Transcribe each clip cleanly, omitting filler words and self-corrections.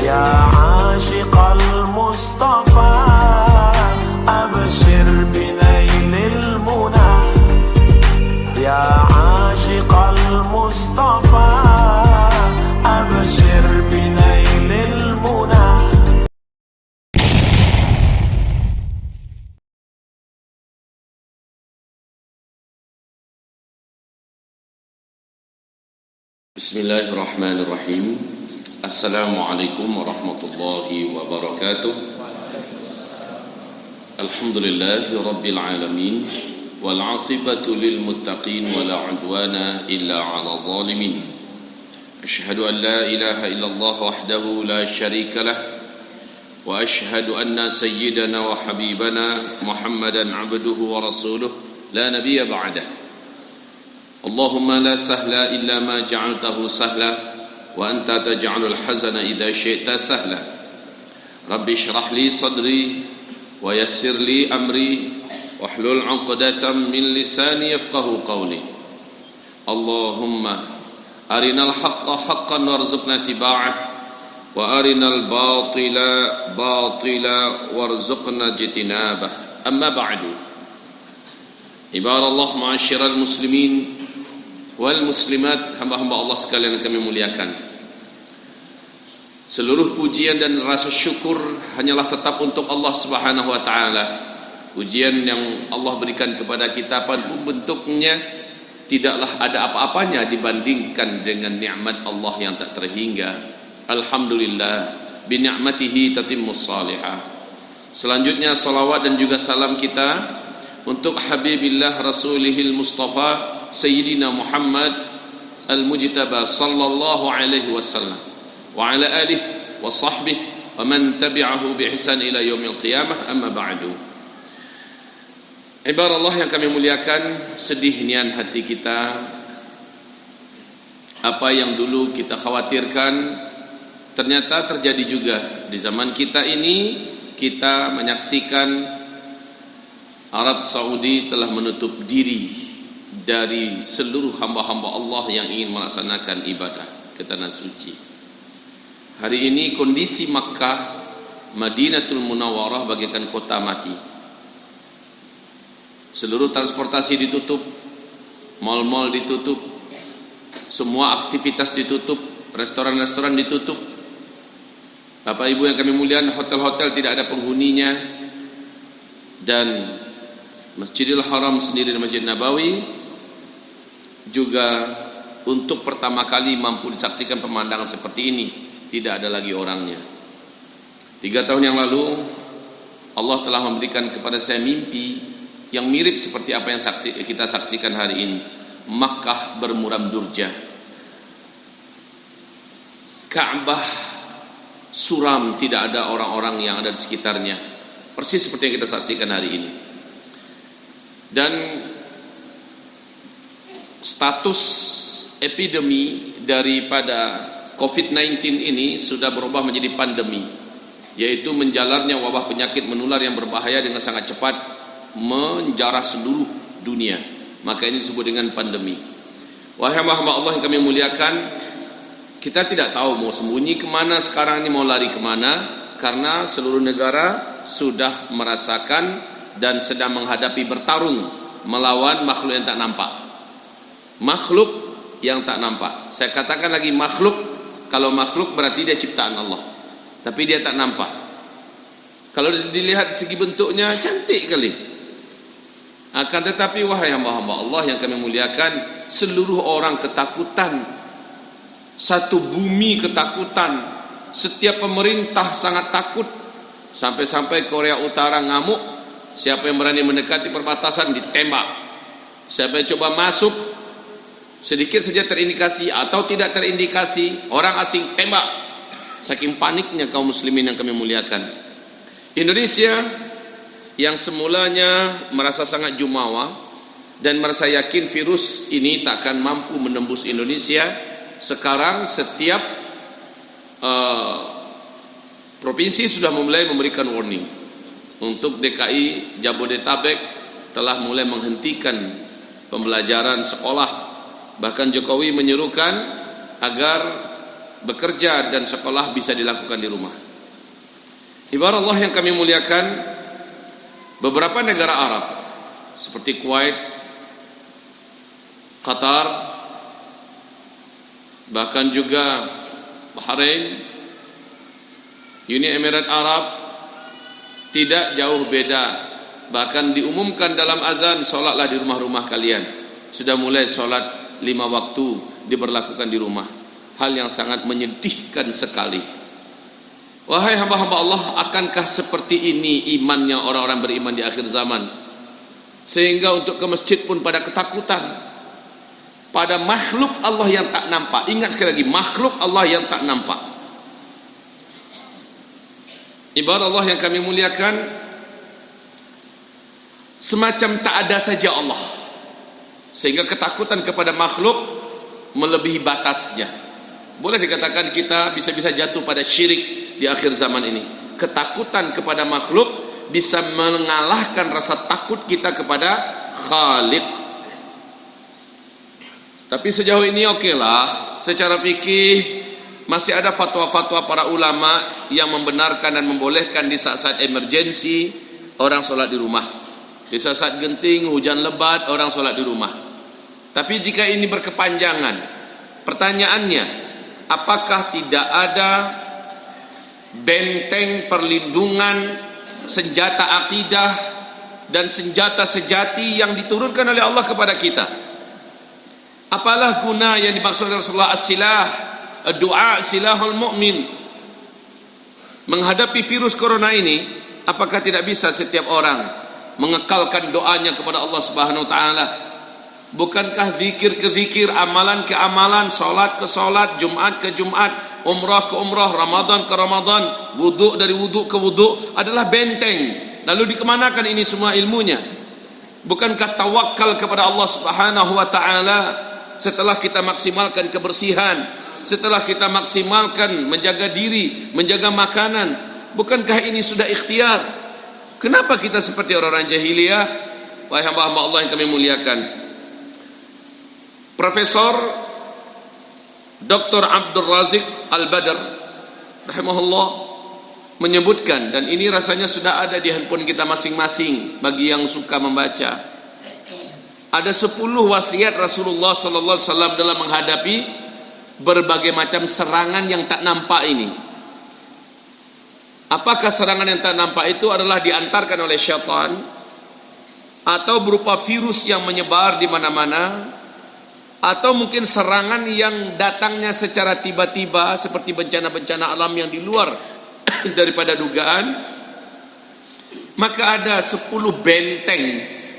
يا عاشق المصطفى أبشر بنيل المنى يا عاشق المصطفى أبشر بنيل المنى. Bismillahirrahmanirrahim. Assalamualaikum warahmatullahi wabarakatuh. Alhamdulillahi rabbil alamin wal 'aqibatu lil muttaqin wala 'udwana illa 'alal zalimin. Asyhadu an la ilaha illallah wahdahu la syarika lah wa asyhadu anna sayyidana wa habibana Muhammadan 'abduhu wa rasuluh la nabiyya ba'dah. Allahumma la sahla illa ma ja'altahu sahla wa anta taj'alul hazana idza syi'ta sahla. Rabbi shrah li sadri wa yassir li amri wahlul 'uqdatam min lisani yafqahu qawli. Allahumma arinal haqqa haqqan warzuqna tiba'ah wa arinal batila batila warzuqna jitinabah. Amma ba'du. Ibarallah ma'asyiral muslimin wal muslimat, hamba-hamba Allah sekalian yang kami muliakan. Seluruh pujian dan rasa syukur hanyalah tetap untuk Allah Subhanahu wa taala. Pujian yang Allah berikan kepada kita apapun bentuknya tidaklah ada apa-apanya dibandingkan dengan nikmat Allah yang tak terhingga. Alhamdulillah bi ni'matihi tatimmus salihah. Selanjutnya salawat dan juga salam kita untuk Habibillah Rasulihil Mustafa Sayyidina Muhammad Al-Mujtaba sallallahu alaihi wasallam wa ala alihi wa sahbihi wa man tabi'ahu bi ihsan ila yaumil qiyamah. Amma ba'du. Ibarallah yang kami muliakan, sedih nian hati kita. Apa yang dulu kita khawatirkan ternyata terjadi juga di zaman kita ini. Kita menyaksikan Arab Saudi telah menutup diri dari seluruh hamba-hamba Allah yang ingin melaksanakan ibadah ke tanah suci. Hari ini kondisi Makkah, Madinatul Munawwarah bagaikan kota mati. Seluruh transportasi ditutup, mal-mal ditutup, semua aktivitas ditutup, restoran-restoran ditutup. Bapak Ibu yang kami muliakan, hotel-hotel tidak ada penghuninya, dan Masjidil Haram sendiri dan Masjid Nabawi juga untuk pertama kali mampu disaksikan pemandangan seperti ini. Tidak ada lagi orangnya. 3 tahun yang lalu Allah telah memberikan kepada saya mimpi yang mirip seperti apa yang kita saksikan hari ini. Makkah bermuram durja, Ka'bah suram, tidak ada orang-orang yang ada di sekitarnya, persis seperti yang kita saksikan hari ini. Dan status epidemi daripada COVID-19 ini sudah berubah menjadi pandemi, yaitu menjalarnya wabah penyakit menular yang berbahaya dengan sangat cepat menjarah seluruh dunia. Maka ini disebut dengan pandemi. Wahai hamba-hamba Allah yang kami muliakan, kita tidak tahu mau sembunyi kemana sekarang ini, mau lari kemana, karena seluruh negara sudah merasakan dan sedang menghadapi bertarung melawan makhluk yang tak nampak. Makhluk yang tak nampak. Saya katakan lagi makhluk. Kalau makhluk berarti dia ciptaan Allah, tapi dia tak nampak. Kalau dilihat segi bentuknya cantik kali. Akan tetapi wahai hamba-hamba Allah yang kami muliakan, seluruh orang ketakutan, satu bumi ketakutan, setiap pemerintah sangat takut, sampai-sampai Korea Utara ngamuk. Siapa yang berani mendekati perbatasan ditembak. Siapa yang coba masuk sedikit saja terindikasi atau tidak terindikasi, orang asing tembak. Saking paniknya kaum muslimin yang kami muliakan. Indonesia yang semulanya merasa sangat jumawa dan merasa yakin virus ini takkan mampu menembus Indonesia, sekarang setiap provinsi sudah mulai memberikan warning. Untuk DKI Jabodetabek telah mulai menghentikan pembelajaran sekolah. Bahkan Jokowi menyerukan agar bekerja dan sekolah bisa dilakukan di rumah. Ibarat Allah yang kami muliakan, beberapa negara Arab seperti Kuwait, Qatar, bahkan juga Bahrain, Uni Emirat Arab, tidak jauh beda. Bahkan diumumkan dalam azan, solatlah di rumah-rumah kalian. Sudah mulai solat 5 waktu diberlakukan di rumah. Hal yang sangat menyedihkan sekali. Wahai hamba-hamba Allah, akankah seperti ini imannya orang-orang beriman di akhir zaman? Sehingga untuk ke masjid pun pada ketakutan pada makhluk Allah yang tak nampak. Ingat sekali lagi, makhluk Allah yang tak nampak. Ibarat Allah yang kami muliakan, semacam tak ada saja Allah, sehingga ketakutan kepada makhluk melebihi batasnya. Boleh dikatakan kita bisa-bisa jatuh pada syirik di akhir zaman ini. Ketakutan kepada makhluk bisa mengalahkan rasa takut kita kepada Khaliq. Tapi sejauh ini okelah, secara fikih masih ada fatwa-fatwa para ulama yang membenarkan dan membolehkan di saat-saat emergensi orang sholat di rumah. Di saat-saat genting, hujan lebat, orang sholat di rumah. Tapi jika ini berkepanjangan, pertanyaannya, apakah tidak ada benteng perlindungan, senjata akidah dan senjata sejati yang diturunkan oleh Allah kepada kita? Apalah guna yang dimaksud Rasulullah as-silah, doa silahul mu'min. Menghadapi virus corona ini, apakah tidak bisa setiap orang mengekalkan doanya kepada Allah Subhanahu wa taala? Bukankah zikir ke zikir, amalan ke amalan, salat ke salat, Jumat ke Jumat, umrah ke umrah, Ramadan ke Ramadan, wudu dari wudu ke wudu adalah benteng? Lalu dikemanakan ini semua ilmunya? Bukankah tawakal kepada Allah Subhanahu wa taala setelah kita maksimalkan kebersihan, setelah kita maksimalkan menjaga diri, menjaga makanan, bukankah ini sudah ikhtiar? Kenapa kita seperti orang-orang jahiliyah? Wahai hamba-hamba Allah yang kami muliakan, Profesor Dr. Abdul Razik Al-Badr rahimahullah menyebutkan, dan ini rasanya sudah ada di handphone kita masing-masing bagi yang suka membaca. Ada 10 wasiat Rasulullah sallallahu alaihi wasallam dalam menghadapi berbagai macam serangan yang tak nampak ini. Apakah serangan yang tak nampak itu adalah diantarkan oleh syaitan, atau berupa virus yang menyebar di mana-mana, atau mungkin serangan yang datangnya secara tiba-tiba seperti bencana-bencana alam yang di luar daripada dugaan? Maka ada 10 benteng.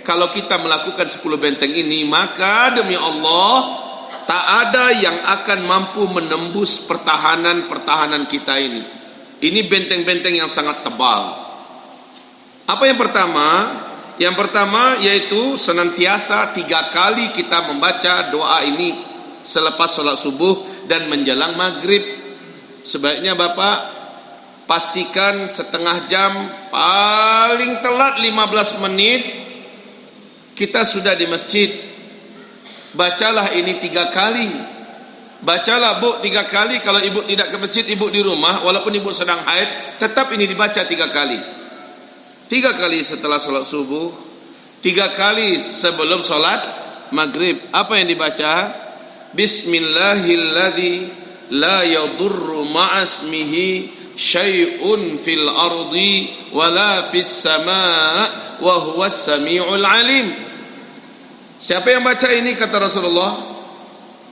Kalau kita melakukan 10 benteng ini, maka demi Allah tak ada yang akan mampu menembus pertahanan kita ini. Ini benteng-benteng yang sangat tebal. Apa yang pertama? Yang pertama yaitu senantiasa 3 kali kita membaca doa ini selepas sholat subuh dan menjelang maghrib. Sebaiknya Bapak pastikan setengah jam, paling telat 15 menit kita sudah di masjid. Bacalah ini 3 kali. Bacalah Bu 3 kali. Kalau ibu tidak ke masjid, ibu di rumah, walaupun ibu sedang haid, tetap ini dibaca 3 kali. 3 kali setelah salat subuh, 3 kali sebelum salat maghrib. Apa yang dibaca? Bismillahilladzi la yadurru ma'asmihi syai'un fil ardi wala fis sama' wa huwas sami'ul alim. Siapa yang baca ini, kata Rasulullah,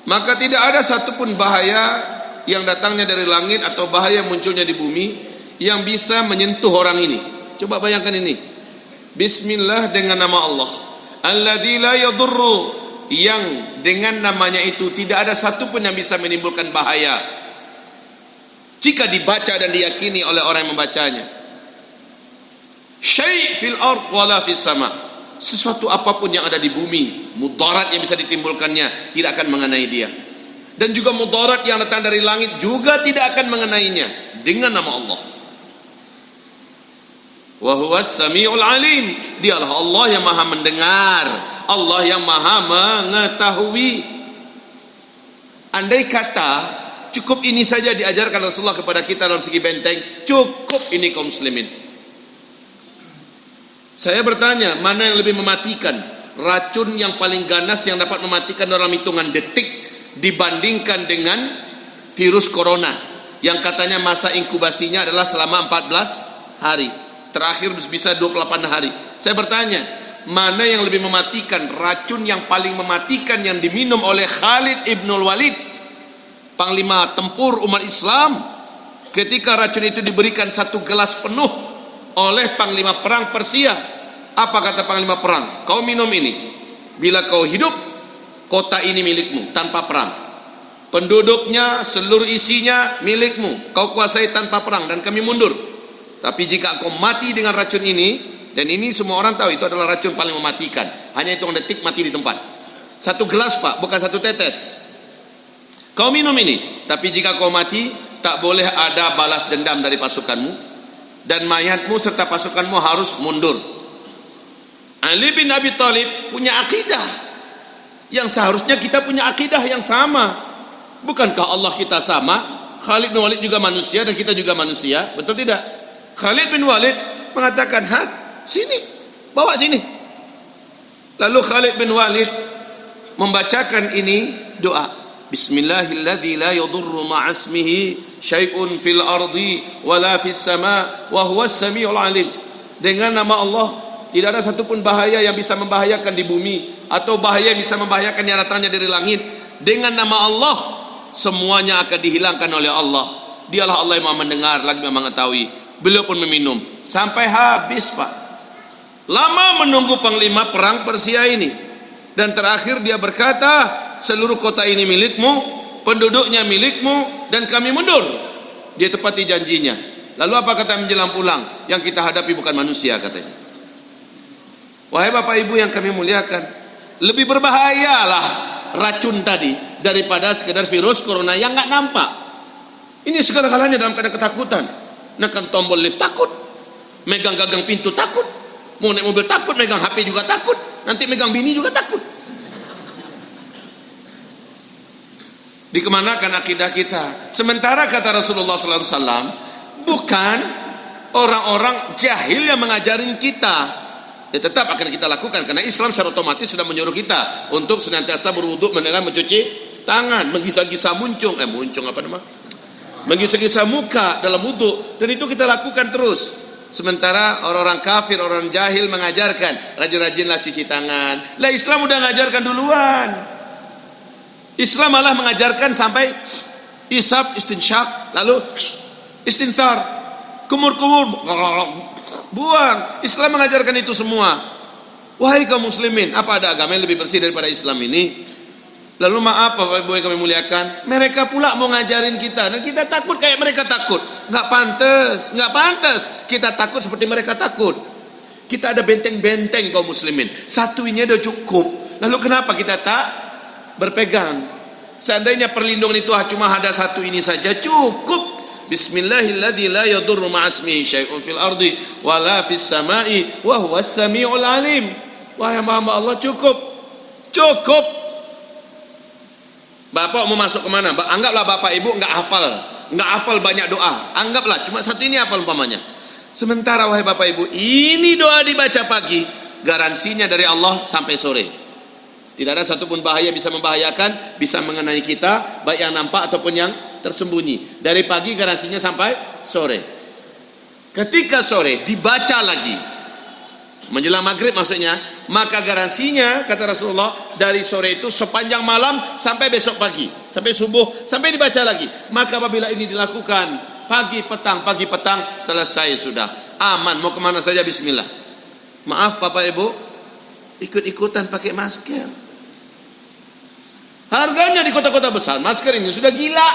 maka tidak ada satupun bahaya yang datangnya dari langit atau bahaya munculnya di bumi yang bisa menyentuh orang ini. Coba bayangkan ini. Bismillah dengan nama Allah. Alladzi la yadurru, yang dengan namanya itu tidak ada satupun yang bisa menimbulkan bahaya jika dibaca dan diyakini oleh orang yang membacanya. Syai' fil ard wala fis sama'. Sesuatu apapun yang ada di bumi, mudarat yang bisa ditimbulkannya tidak akan mengenai dia. Dan juga mudarat yang datang dari langit juga tidak akan mengenainya dengan nama Allah. Wa huwas sami'ul alim. Dialah Allah yang maha mendengar, Allah yang maha mengetahui. Andai kata Cukup ini saja diajarkan Rasulullah kepada kita dalam segi benteng. Cukup ini kaum muslimin. Saya bertanya, mana yang lebih mematikan? Racun yang paling ganas yang dapat mematikan dalam hitungan detik dibandingkan dengan virus corona yang katanya masa inkubasinya adalah selama 14 hari. Terakhir bisa 28 hari. Saya bertanya, mana yang lebih mematikan? Racun yang paling mematikan yang diminum oleh Khalid ibnul Walid, panglima tempur umat Islam, ketika racun itu diberikan 1 gelas penuh oleh panglima perang Persia. Apa kata panglima perang? Kau minum ini, bila kau hidup, kota ini milikmu tanpa perang. Penduduknya, seluruh isinya milikmu, kau kuasai tanpa perang dan kami mundur. Tapi jika kau mati dengan racun ini, dan ini semua orang tahu itu adalah racun paling mematikan, hanya hitungan detik mati di tempat. 1 gelas pak, bukan 1 tetes. Kau minum ini, tapi jika kau mati, tak boleh ada balas dendam dari pasukanmu, dan mayatmu serta pasukanmu harus mundur. Ali bin Abi Thalib punya akidah yang seharusnya kita punya akidah yang sama. Bukankah Allah kita sama? Khalid bin Walid juga manusia dan kita juga manusia, betul tidak? Khalid bin Walid mengatakan, sini, bawa sini. Lalu Khalid bin Walid membacakan ini doa. Bismillahilladzi la yadurru ma'asmihi syai'un fil ardi wala fis sama wa huwas samiul alim. Dengan nama Allah tidak ada satupun bahaya yang bisa membahayakan di bumi atau bahaya yang bisa membahayakan yang datangnya dari langit. Dengan nama Allah semuanya akan dihilangkan oleh Allah. Dialah Allah yang Maha mendengar lagi Maha mengetahui. Beliau pun meminum sampai habis pak. Lama menunggu panglima perang Persia ini. Dan terakhir dia berkata, seluruh kota ini milikmu, penduduknya milikmu, dan kami mundur. Dia tepati janjinya. Lalu apa kata menjelang pulang? Yang kita hadapi bukan manusia katanya. Wahai bapak ibu yang kami muliakan, lebih berbahayalah racun tadi daripada sekedar virus corona yang nggak nampak. Ini segala-galanya dalam keadaan ketakutan. Nekan tombol lift takut, megang gagang pintu takut, mau naik mobil takut, megang HP juga takut, nanti megang bini juga takut. Dikemanakan akidah kita? Sementara kata Rasulullah SAW, bukan orang-orang jahil yang mengajarin kita. Ya tetap akan kita lakukan karena Islam secara otomatis sudah menyuruh kita untuk senantiasa berwudu, mencuci tangan, menggisa-gisa menggisa-gisa muka dalam wudu, dan itu kita lakukan terus. Sementara orang-orang kafir, orang jahil mengajarkan rajin-rajinlah cuci tangan. Lah Islam udah mengajarkan duluan. Islam malah mengajarkan sampai isab, istinsyak, lalu istinthar, kumur-kumur, buang. Islam mengajarkan itu semua. Wahai kaum muslimin, apa ada agama yang lebih bersih daripada Islam ini? Lalu maaf Bapak Ibu yang kami muliakan, mereka pula mau ngajarin kita dan kita takut kayak mereka takut. Nggak pantas kita takut seperti mereka takut. Kita ada benteng-benteng kaum muslimin, satu ini udah cukup. Lalu kenapa kita tak berpegang? Seandainya perlindungan itu cuma ada satu ini saja cukup. Bismillahilladzi la yadurru ma'asmihi syai'un fil ardi wala fis sama'i wa huwas samiul alim. Wahai hamba Allah, cukup. Bapak mau masuk kemana? Anggaplah bapak ibu nggak hafal banyak doa. Anggaplah cuma satu ini hafal umpamanya. Sementara wahai bapak ibu, ini doa dibaca pagi, garansinya dari Allah sampai sore. Tidak ada satupun bahaya bisa membahayakan, bisa mengenai kita, baik yang nampak ataupun yang tersembunyi. Dari pagi garansinya sampai sore. Ketika sore dibaca lagi, menjelang maghrib maksudnya, maka garansinya kata Rasulullah dari sore itu sepanjang malam sampai besok pagi, sampai subuh, sampai dibaca lagi. Maka apabila ini dilakukan pagi petang selesai sudah, aman, mau kemana saja bismillah. Maaf Bapak Ibu, ikut-ikutan pakai masker. Harganya di kota-kota besar masker ini sudah gila,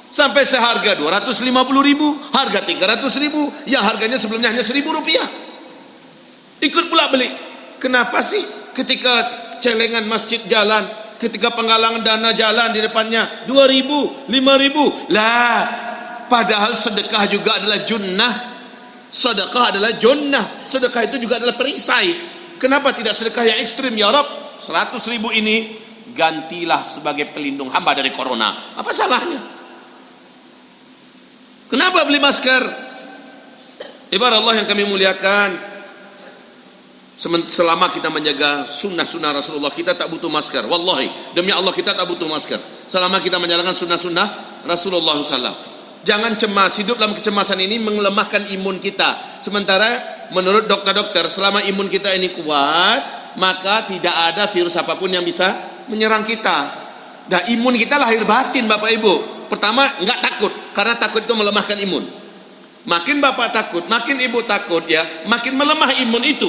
sampai seharga 250.000, harga 300.000, yang harganya sebelumnya hanya Rp1.000. Ikut pula beli. Kenapa sih ketika celengan masjid jalan, ketika penggalangan dana jalan di depannya 2.000, 5.000? Lah, padahal sedekah juga adalah junnah. Sedekah adalah junnah. Sedekah itu juga adalah perisai. Kenapa tidak sedekah yang ekstrim? Ya Rabb, 100.000 ini gantilah sebagai pelindung hamba dari corona. Apa salahnya? Kenapa beli masker? Ibarat Allah yang kami muliakan, selama kita menjaga sunnah-sunnah Rasulullah, kita tak butuh masker. Wallahi, demi Allah kita tak butuh masker selama kita menjalankan sunnah-sunnah Rasulullah SAW. Jangan cemas. Hidup dalam kecemasan ini melemahkan imun kita. Sementara menurut dokter-dokter, selama imun kita ini kuat, maka tidak ada virus apapun yang bisa menyerang kita. Nah, imun kita lahir batin, Bapak Ibu. Pertama, enggak takut, karena takut itu melemahkan imun. Makin Bapak takut, makin Ibu takut, ya, makin melemah imun itu.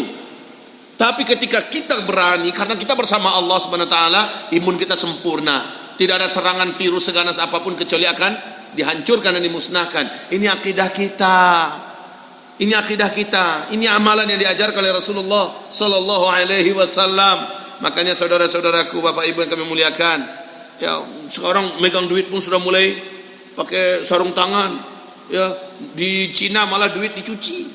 Tapi ketika kita berani, karena kita bersama Allah SWT, imun kita sempurna. Tidak ada serangan virus seganas apapun kecuali akan dihancurkan dan dimusnahkan. Ini akidah kita. Ini akidah kita. Ini amalan yang diajarkan oleh Rasulullah sallallahu alaihi wasallam. Makanya saudara-saudaraku, Bapak Ibu yang kami muliakan, ya, sekarang megang duit pun sudah mulai pakai sarung tangan. Ya, di Cina malah duit dicuci.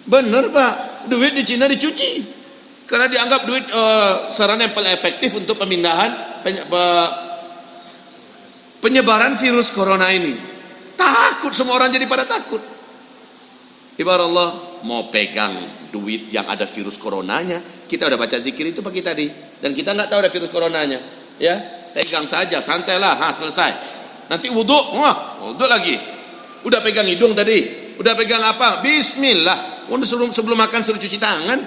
Benar, Pak. Duit di Cina dicuci. Karena dianggap duit sarana yang paling efektif untuk pemindahan penyebaran virus corona ini. Takut, semua orang jadi pada takut. Ibarat Allah mau pegang duit yang ada virus coronanya. Kita udah baca zikir itu pagi tadi, dan kita nggak tahu ada virus coronanya. Ya, pegang saja, santailah, selesai. Nanti wudhu lagi. Udah pegang hidung tadi, udah pegang apa? Bismillah. Sebelum makan suruh cuci tangan,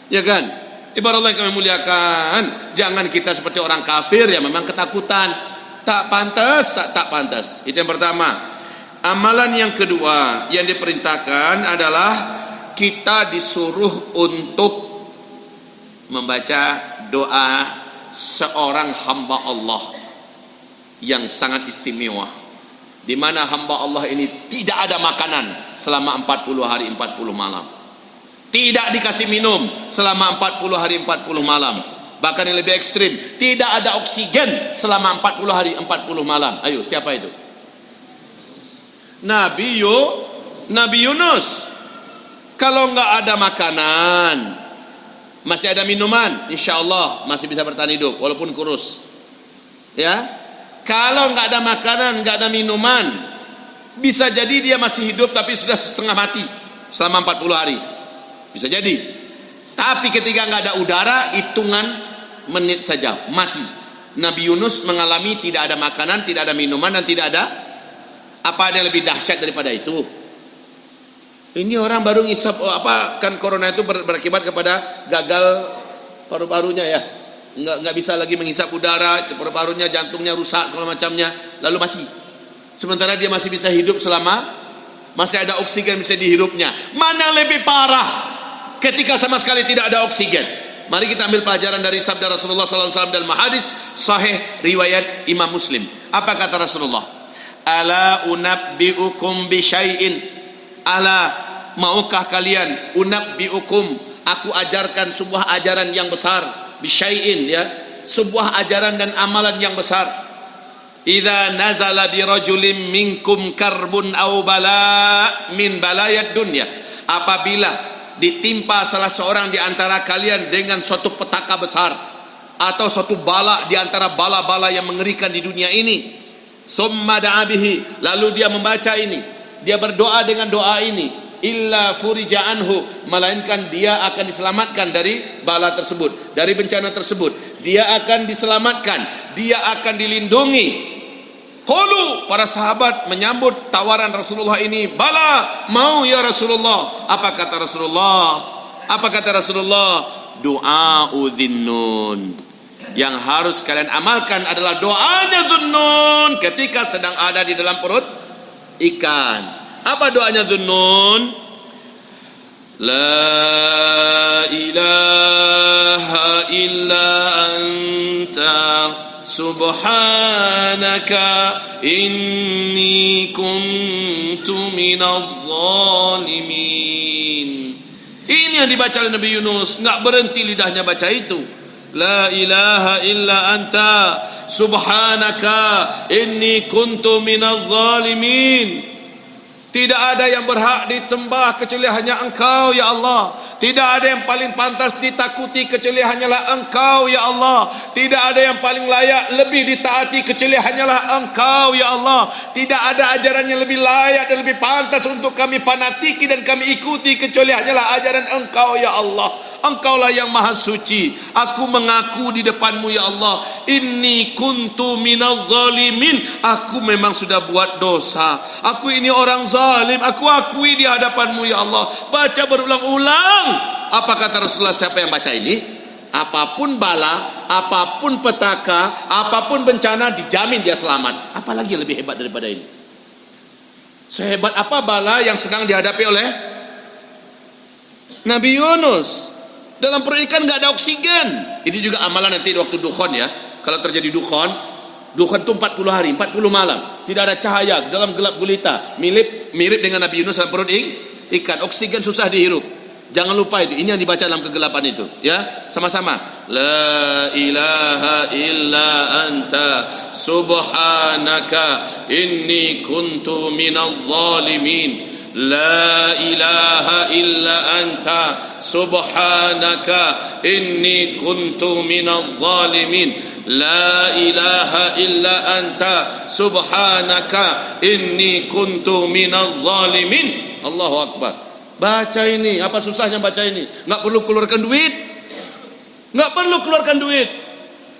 ya kan? Ibarat Allah yang kami muliakan, jangan kita seperti orang kafir yang memang ketakutan. Tak pantas. Itu yang pertama. Amalan yang kedua yang diperintahkan adalah kita disuruh untuk membaca doa seorang hamba Allah yang sangat istimewa, di mana hamba Allah ini tidak ada makanan selama 40 hari 40 malam. Tidak dikasih minum selama 40 hari 40 malam. Bahkan yang lebih ekstrim, tidak ada oksigen selama 40 hari 40 malam. Ayo, siapa itu? Nabi Yunus. Kalau nggak ada makanan, masih ada minuman, insya Allah masih bisa bertahan hidup walaupun kurus. Ya, kalau nggak ada makanan, nggak ada minuman, bisa jadi dia masih hidup tapi sudah setengah mati selama 40 hari. Bisa jadi. Tapi ketika nggak ada udara, hitungan menit saja mati. Nabi Yunus mengalami tidak ada makanan, tidak ada minuman, dan tidak ada apa ada yang lebih dahsyat daripada itu. Ini orang baru ngisap kan corona itu berakibat kepada gagal paru-parunya, ya. Nggak bisa lagi menghisap udara, paru-parunya, jantungnya rusak segala macamnya, lalu mati. Sementara dia masih bisa hidup selama masih ada oksigen bisa dihirupnya. Mana lebih parah ketika sama sekali tidak ada oksigen? Mari kita ambil pelajaran dari sabda Rasulullah SAW dalam hadis sahih riwayat Imam Muslim. Apa kata Rasulullah? Ala unabbiukum bisyai'in. Ala, maukah kalian? Unabbiukum, aku ajarkan sebuah ajaran yang besar. Bisyai'in, ya, sebuah ajaran dan amalan yang besar. Idza nazala bi rajulin minkum karbun aw bala min balayad dunya. Apabila ditimpa salah seorang di antara kalian dengan suatu petaka besar atau suatu bala di antara bala-bala yang mengerikan di dunia ini, thumma da'a bihi, lalu dia membaca ini, dia berdoa dengan doa ini, illa furija anhu, melainkan dia akan diselamatkan dari bala tersebut, dari bencana tersebut. Dia akan diselamatkan, dia akan dilindungi. Qalu, para sahabat menyambut tawaran Rasulullah ini, bala, mau ya Rasulullah. Apa kata Rasulullah? Apa kata Rasulullah? Doa Dhunnun. Yang harus kalian amalkan adalah doanya Dhunnun ketika sedang ada di dalam perut ikan. Apa doanya Dhunnun? La ilaha illa anta subhanaka inni kuntu minadh zalimin. Ini yang dibaca oleh Nabi Yunus, nggak berhenti lidahnya baca itu. La ilaha illa anta subhanaka inni kuntu minadh zalimin. Tidak ada yang berhak disembah kecuali hanya Engkau ya Allah. Tidak ada yang paling pantas ditakuti kecuali hanyalah Engkau ya Allah. Tidak ada yang paling layak lebih ditaati kecuali hanyalah Engkau ya Allah. Tidak ada ajaran yang lebih layak dan lebih pantas untuk kami fanatiki dan kami ikuti kecuali hanyalah ajaran Engkau ya Allah. Engkaulah yang maha suci. Aku mengaku di depanmu ya Allah, inni kuntu minaz zalimin. Aku memang sudah buat dosa. Aku ini orang zalim. Aku akui di hadapanmu ya Allah. Baca berulang-ulang. Apa kata Rasulullah, siapa yang baca ini? Apapun bala, apapun petaka, apapun bencana, dijamin dia selamat. Apalagi yang lebih hebat daripada ini? Sehebat apa bala yang sedang dihadapi oleh Nabi Yunus? Dalam perut ikan nggak ada oksigen. Ini juga amalan nanti waktu dukhon ya. Kalau terjadi dukhon itu 40 hari, 40 malam, tidak ada cahaya, dalam gelap gulita. Mirip dengan Nabi Yunus dalam perut ikan. Oksigen susah dihirup. Jangan lupa itu. Ini yang dibaca dalam kegelapan itu. Ya, sama-sama. La ilaha illa anta subhanaka inni kuntu minaz zalimin. La ilaha illa anta subhanaka inni kuntu minaz zalimin. La ilaha illa anta subhanaka inni kuntu minaz zalimin. Allahu Akbar. Baca ini. Apa susahnya baca ini? Nggak perlu keluarkan duit. Nggak perlu keluarkan duit.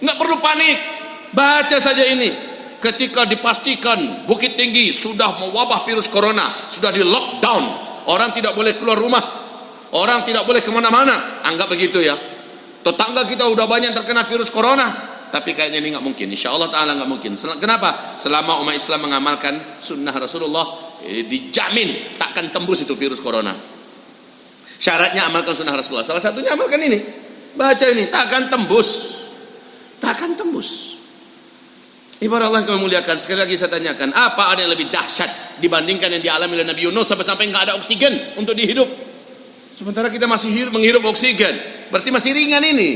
Nggak perlu panik. Baca saja ini. Ketika dipastikan Bukit Tinggi sudah mewabah virus corona, sudah di lockdown, orang tidak boleh keluar rumah, orang tidak boleh kemana-mana, anggap begitu ya. Tetangga kita udah banyak terkena virus corona, tapi kayaknya ini nggak mungkin. Insya Allah Ta'ala nggak mungkin. Kenapa? Selama umat Islam mengamalkan sunnah Rasulullah, dijamin takkan tembus itu virus corona. Syaratnya amalkan sunnah Rasulullah. Salah satunya amalkan ini. Baca ini, takkan tembus. Takkan tembus. Ibarat Allah yang kami muliakan, sekali lagi saya tanyakan, apa ada yang lebih dahsyat dibandingkan yang dialami oleh Nabi Yunus sampai nggak ada oksigen untuk dihidup? Sementara kita masih menghirup oksigen, berarti masih ringan ini.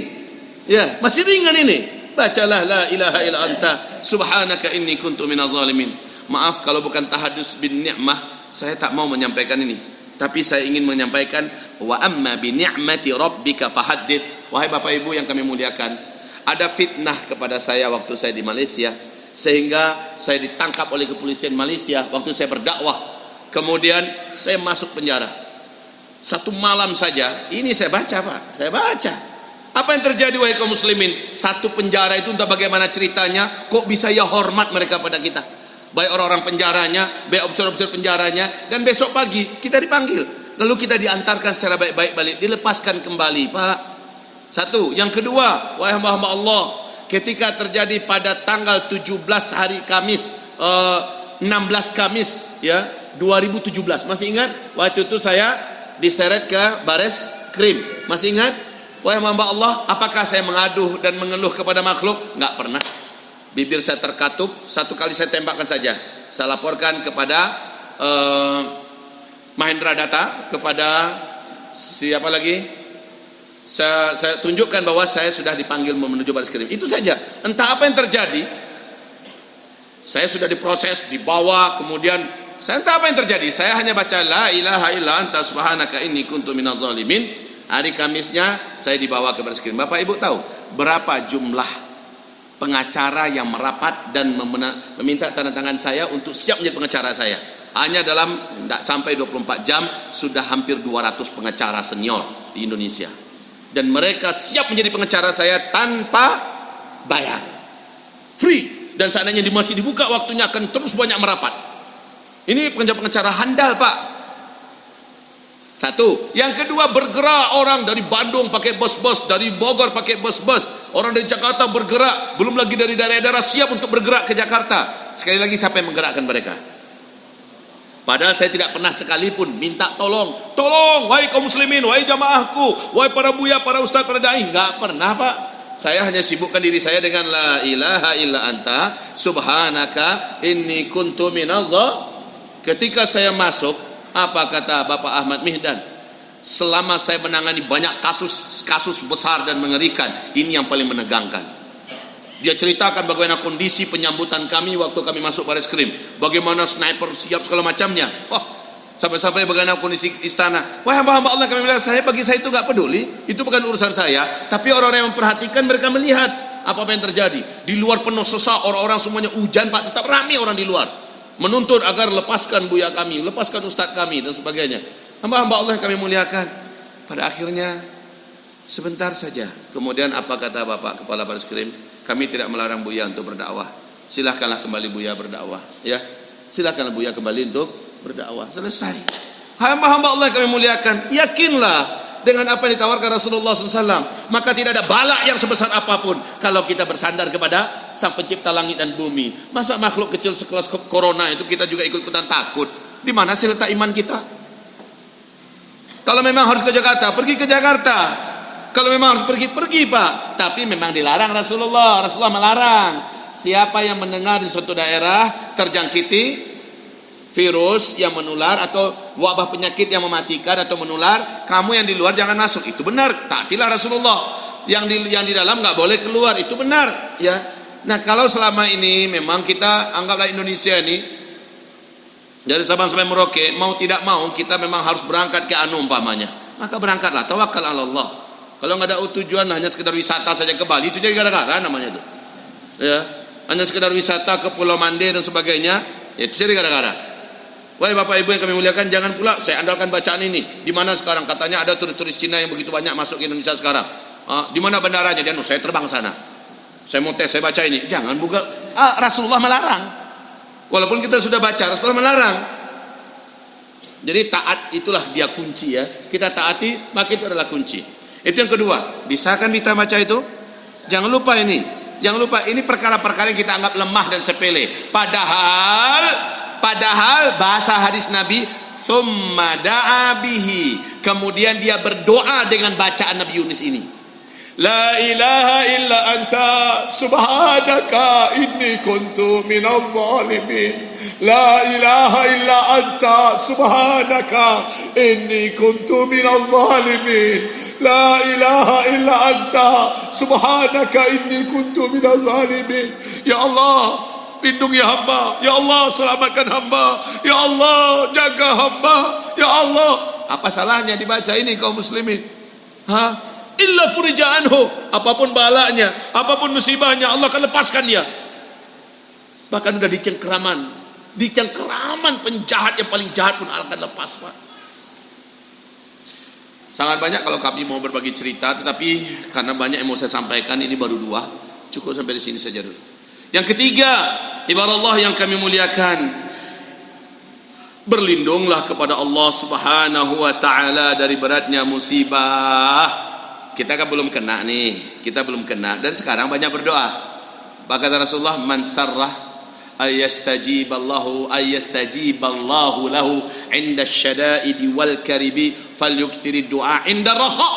Ya, masih ringan ini. Bacalah la ilaha illa anta subhanaka inni kuntu minaz zalimin. Maaf kalau bukan tahadus bin ni'mah, saya tak mau menyampaikan ini. Tapi saya ingin menyampaikan wa amma bi ni'mati rabbika fahaddits. Wahai Bapak Ibu yang kami muliakan, ada fitnah kepada saya waktu saya di Malaysia, sehingga saya ditangkap oleh kepolisian Malaysia waktu saya berdakwah. Kemudian saya masuk penjara. Satu malam saja, ini saya baca Pak, saya baca. Apa yang terjadi wahai kaum muslimin? Satu penjara itu entah bagaimana ceritanya, kok bisa ya hormat mereka pada kita. Baik orang-orang penjaranya, baik ofisir-ofisir penjaranya, dan besok pagi kita dipanggil. Lalu kita diantarkan secara baik-baik balik, dilepaskan kembali Pak. Satu. Yang kedua, wahai hamba Allah, ketika terjadi pada tanggal 17 hari Kamis, 16 Kamis ya 2017, masih ingat? Waktu itu saya diseret ke Bares Krim, masih ingat? Wahai hamba Allah, apakah saya mengadu dan mengeluh kepada makhluk? Enggak pernah. Bibir saya terkatup, satu kali saya tembakkan saja. Saya laporkan kepada Mahendra Data, kepada siapa lagi? Saya tunjukkan bahwa saya sudah dipanggil menuju Baris Krim. Itu saja. Entah apa yang terjadi, saya sudah diproses, dibawa, kemudian saya entah apa yang terjadi. Saya hanya baca la ilaha illa anta subhanaka inni kuntu minaz zalimin. Hari Kamisnya saya dibawa ke Baris Krim. Bapak Ibu tahu berapa jumlah pengacara yang merapat dan meminta tanda tangan saya untuk siap menjadi pengacara saya? Hanya dalam tidak sampai 24 jam sudah hampir 200 pengacara senior di Indonesia. Dan mereka siap menjadi pengacara saya tanpa bayar, free. Dan seandainya masih dibuka waktunya akan terus banyak merapat. Ini pengacara handal Pak. Satu. Yang kedua, bergerak orang dari Bandung pakai bus-bus, dari Bogor pakai bus-bus, orang dari Jakarta bergerak, belum lagi dari daerah-daerah siap untuk bergerak ke Jakarta. Sekali lagi, siapa yang menggerakkan mereka? Padahal saya tidak pernah sekalipun minta tolong, wahai kaum muslimin, wahai jamaahku, wahai para buya, para ustaz, para dai. Enggak pernah Pak. Saya hanya sibukkan diri saya dengan la ilaha illa anta subhanaka inni kuntu minaz zalimin. Ketika saya masuk, apa kata Bapak Ahmad Mihdan? Selama saya menangani banyak kasus besar dan mengerikan, ini yang paling menegangkan. Dia ceritakan bagaimana kondisi penyambutan kami waktu kami masuk Baris Krim, bagaimana sniper siap segala macamnya. Wah, Sampai-sampai bagaimana kondisi istana. Wahai hamba-hamba Allah, kami bilang, bagi saya itu enggak peduli, itu bukan urusan saya. Tapi orang-orang yang memperhatikan, mereka melihat apa yang terjadi. Di luar penuh sesak, orang-orang semuanya hujan, Pak, tetap ramai orang di luar. Menuntut agar lepaskan buya kami, lepaskan ustaz kami dan sebagainya. Hamba-hamba Allah yang kami muliakan. Pada akhirnya sebentar saja. Kemudian apa kata Bapak Kepala Baris Krim? Kami tidak melarang buya untuk berdakwah. Silahkanlah kembali buya berdakwah, ya. Silahkanlah buya kembali untuk berdakwah. Selesai. Hamba-hamba Allah yang kami muliakan, yakinlah dengan apa yang ditawarkan Rasulullah SAW. Maka tidak ada bala yang sebesar apapun kalau kita bersandar kepada Sang Pencipta langit dan bumi. Masa makhluk kecil sekelas corona itu kita juga ikut-ikutan takut? Di mana sih letak iman kita? Kalau memang harus ke Jakarta, pergi ke Jakarta. Kalau memang harus pergi, pergi Pak. Tapi memang dilarang Rasulullah. Rasulullah melarang. Siapa yang mendengar di suatu daerah terjangkiti virus yang menular atau wabah penyakit yang mematikan atau menular, kamu yang di luar jangan masuk. Itu benar. Taatilah Rasulullah. Yang di dalam nggak boleh keluar. Itu benar. Ya. Nah, kalau selama ini memang kita anggaplah Indonesia ini dari Sabang sampai Merauke, mau tidak mau kita memang harus berangkat ke umpamanya. Maka berangkatlah, tawakal ala Allah. Kalau nggak ada tujuan hanya sekedar wisata saja ke Bali, itu jadi gara-gara namanya itu. Ya, hanya sekedar wisata ke Pulau Mande dan sebagainya, itu jadi gara-gara. Wahai Bapak Ibu yang kami muliakan, jangan pula saya andalkan bacaan ini. Di mana sekarang katanya ada turis-turis Cina yang begitu banyak masuk ke Indonesia sekarang. Di mana bandaranya? Dia, saya terbang sana. Saya mau tes, saya baca ini. Jangan buka. Rasulullah melarang. Walaupun kita sudah baca, Rasulullah melarang. Jadi taat itulah dia kunci ya. Kita taati, maka itu adalah kunci. Itu yang kedua. Bisa kan kita baca itu? Jangan lupa ini. Jangan lupa ini perkara-perkara yang kita anggap lemah dan sepele. Padahal bahasa hadis Nabi, thumma da'a bihi. Kemudian dia berdoa dengan bacaan Nabi Yunus ini. La ilaha illa anta subhanaka inni kuntu minadh zalimin. La ilaha illa anta subhanaka inni kuntu minadh zalimin. La ilaha illa anta subhanaka inni kuntu minadh zalimin. Ya Allah, lindungi hamba. Ya Allah, selamatkan hamba. Ya Allah, jaga hamba. Ya Allah. Apa salahnya dibaca ini kaum muslimin? Illa furija anhu. Apapun balanya, apapun musibahnya, Allah akan lepaskan dia. Bahkan sudah di cengkeraman penjahat yang paling jahat pun Allah akan lepas, Pak. Sangat banyak kalau kami mau berbagi cerita, tetapi karena banyak yang mau saya sampaikan, ini baru 2. Cukup sampai di sini saja dulu. Yang ketiga, ibarat Allah yang kami muliakan, berlindunglah kepada Allah Subhanahu wa taala dari beratnya musibah. Kita kan belum kena nih, kita belum kena. Dan sekarang banyak berdoa. Kata Rasulullah, man sarrah ayastajiballahu lahu inda syada'idi wal karibi falyukthiri du'a inda raha.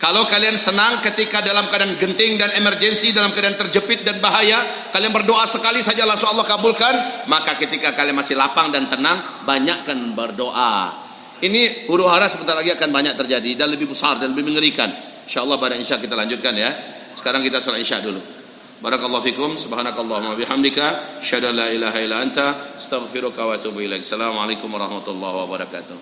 Kalau kalian senang ketika dalam keadaan genting dan emergensi, dalam keadaan terjepit dan bahaya, kalian berdoa sekali saja langsung Allah kabulkan. Maka ketika kalian masih lapang dan tenang, banyakkan berdoa. Ini huru hara sebentar lagi akan banyak terjadi dan lebih besar dan lebih mengerikan. InsyaAllah pada isya kita lanjutkan ya. Sekarang kita salat isya dulu. Barakallahu fikum, subhanakallahumma bihamdika, asyhadu an la ilaha illa anta, astaghfiruka wa atubu ilaik. Assalamualaikum warahmatullahi wabarakatuh.